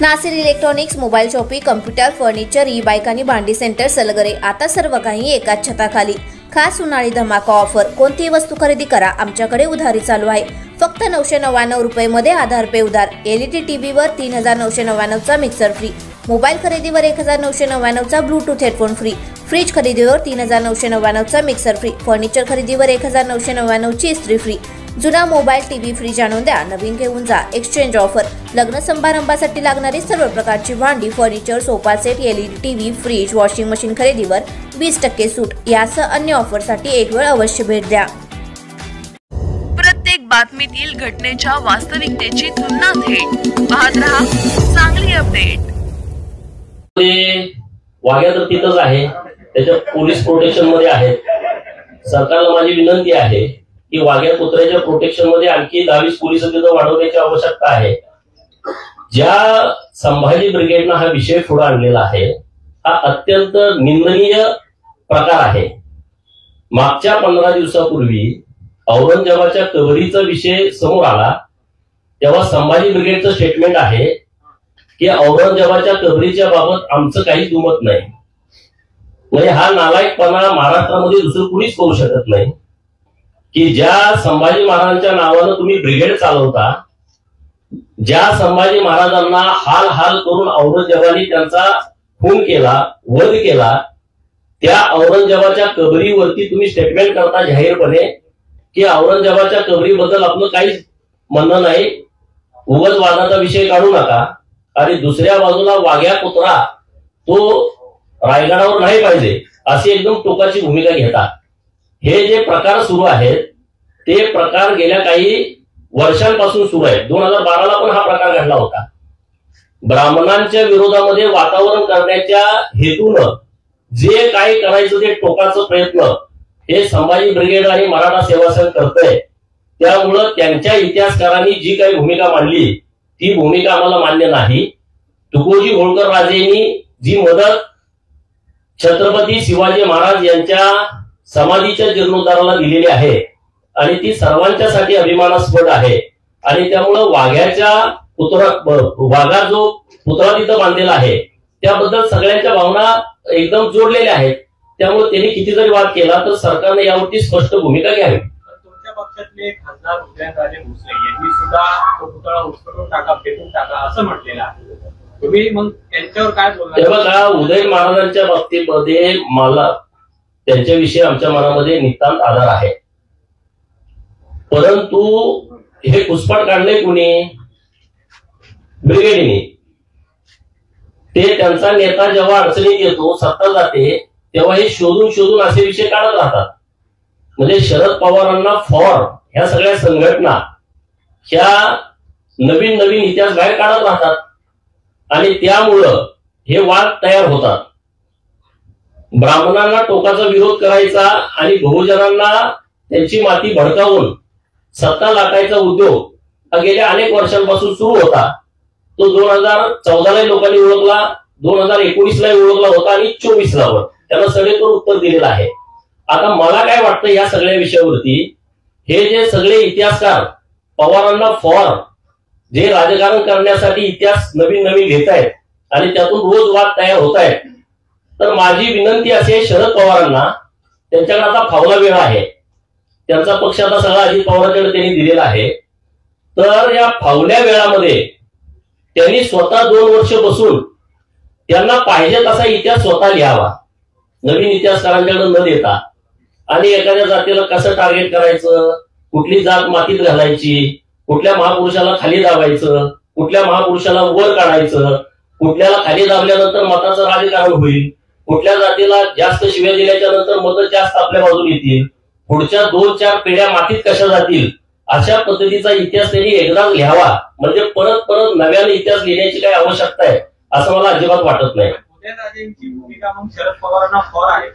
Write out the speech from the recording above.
Nasir electronics, mobile shopping, computer, furniture, e bike आणि भांडी centre Salgare, आता सर्व काही एकाच छताखाली। खास उन्हाळी धमाका ऑफर। कोणतीही वस्तू खरेदी करा, आमच्याकडे उधारी चालू आहे। फक्त 999 रुपये मध्ये आधार पे उधार। एलईडी टीव्हीवर 3999 चा मिक्सर फ्री। मोबाईल खरेदीवर 1999 चा ब्लूटूथ हेडफोन फ्री। फ्रीज खरेदीवर 3999 चा मिक्सर फ्री। फर्निचर खरेदीवर 1999 ची इस्त्री फ्री। जुना मोबाईल टीव्ही फ्रीज आणून द्या, नवीन घेऊन जा। Exchange offer. लग्न समारंभासाठी लागणारी सर्व प्रकारची भांडी, furniture, sofa set, LED TV, fridge, washing machine खरेदीवर 20% सूट। यासह अन्य ऑफरसाठी एक वेळ अवश्य भेट द्या। प्रत्येक बातमीतील घटनेच्या वास्तविकतेची तुलना थेट पाहत रहा सांगली अपडेट। वाघ्या तर तिथंच आहे, त्याच्या पोलीस प्रोटेक्शन मध्ये आहेत। सरकारला माझी विनंती आहे की वाघ्या कुत्र्याच्या प्रोटेक्शन मध्ये आणखी 22 पोलीस तिथं वाढवण्याची आवश्यकता आहे। ज्या संभाजी ब्रिगेडनं हा विषय पुढे आणलेला आहे, हा अत्यंत निंदनीय प्रकार आहे। मागच्या 15 दिवसापूर्वी औरंगजेबाच्या कबरीचा विषय समोर आला, तेव्हा संभाजी ब्रिगेडचं स्टेटमेंट आहे की औरंगजेबाच्या कबरीच्या बाबत आमचं काही दुमत नाही। म्हणजे हा नालायकपणा महाराष्ट्रामध्ये दुसरं कुणीच करू शकत नाही की ज्या संभाजी महाराजांच्या नावानं तुम्ही ब्रिगेड चालवता, ज्या संभाजी महाराजांना हाल हाल करून औरंगजेबाने त्यांचा खून केला, वध केला, त्या औरंगजेबाच्या कबरीवरती तुम्ही स्टेटमेंट करता जाहीरपणे की औरंगजेबाच्या कबरीबद्दल आपलं काहीच म्हणणं नाही, उगाच वादाचा विषय काढू नका। आणि दुसऱ्या बाजूला वाघ्या कुत्रा तो रायगडावर नाही पाहिजे अशी एकदम टोकाची भूमिका घेतात। हे जे प्रकार सुरू आहेत ते प्रकार गेल्या काही वर्षांपासून सुरू आहेत। 2012ला पण हा प्रकार घडला होता। ब्राह्मणांच्या विरोधामध्ये वातावरण करण्याच्या हेतूनं जे काही करायचं ते टोकाचं प्रयत्न हे संभाजी ब्रिगेड आणि मराठा सेवा संघ करतंय। त्यामुळं त्यांच्या इतिहासकारांनी जी काही भूमिका मांडली ती भूमिका आम्हाला मान्य नाही। तुकोजी होळकर राजेंनी जी मदत छत्रपती शिवाजी महाराज यांच्या समाधीच्या जीर्णोद्धाराला दिलेली आहे आणि ती सर्वांच्यासाठी अभिमानास्पद आहे। आणि त्यामुळे वाघ्याच्या वाघा जो पुतळा तिथं बांधलेला आहे त्याबद्दल सगळ्यांच्या भावना एकदम जोडलेल्या आहेत। त्यामुळे त्यांनी किती जरी वाद केला तर सरकारने यावरती स्पष्ट भूमिका घ्यावी। तुमच्या पक्षातले खासदार उदयनराजे भोसले यांनी सुद्धा तो पुतळा उचलून टाका, फेकून टाका असं म्हटलेलं आहे। तुम्ही मग त्यांच्यावर काय बोलणार? हे बघा, उदय महाराजांच्या बाबतीमध्ये मला त्यांच्याविषयी आमच्या मनामध्ये नितांत आदर आहे, परंतु हे घुसपाट काढले कुणी? ब्रिगेडीने। ते त्यांचा नेता जेव्हा अडचणीत येतो, सत्ता जाते, तेव्हा हे शोधून शोधून असे विषय काढत राहतात। म्हणजे शरद पवारांना फॉर ह्या सगळ्या संघटना ह्या नवीन नवीन इतिहास बाहेर काढत राहतात आणि त्यामुळं हे वाद तयार होतात। ब्राह्मणांना टोकाचा विरोध करायचा आणि बहुजनांना त्यांची माती भडकावून सत्ता लाटायचा उद्योग हा गेल्या अनेक वर्षांपासून सुरू होता। तो 2014ला लोकांनी ओळखला, 2019ला ओळखला होता आणि 24ला त्याला सडेतोड उत्तर दिलेलं आहे। आता मला काय वाटतं या सगळ्या विषयावरती, हे जे सगळे इतिहासकार पवारांना फॉर जे राजकारण करण्यासाठी इतिहास नवीन नवीन घेत आहेत आणि त्यातून रोज वाद तयार होत आहेत, तर माझी विनंती असे शरद पवारांना, त्यांच्याकडे आता फावला वेळ आहे, त्यांचा पक्ष आता सगळा अजित पवारांकडे त्यांनी दिलेला आहे, तर या फावल्या वेळामध्ये त्यांनी स्वतः 2 वर्ष बसून त्यांना पाहिजे तसा इतिहास स्वतः लिहावा, नवीन इतिहासकारांकडे न देता। आणि एखाद्या जातीला कसं टार्गेट करायचं, कुठली जात मातीत घालायची, कुठल्या महापुरुषाला खाली दाबायचं, कुठल्या महापुरुषाला वर काढायचं, कुठल्याला खाली दाबल्यानंतर मताचं राजकारण होईल, कुठल्या जातीला जास्त शिव्या दिल्याच्या नंतर मतं जास्त आपल्या बाजून येतील, पुढच्या 2-4 पिढ्या मातीत कशा जातील, अशा पद्धतीचा इतिहास त्यांनी एकदाच लिहावा। म्हणजे परत परत नव्याने इतिहास लिहिण्याची काही आवश्यकता आहे असं मला अजिबात वाटत नाही। उदयनराजेंची भूमिका मग शरद पवारांना फॉर आहे।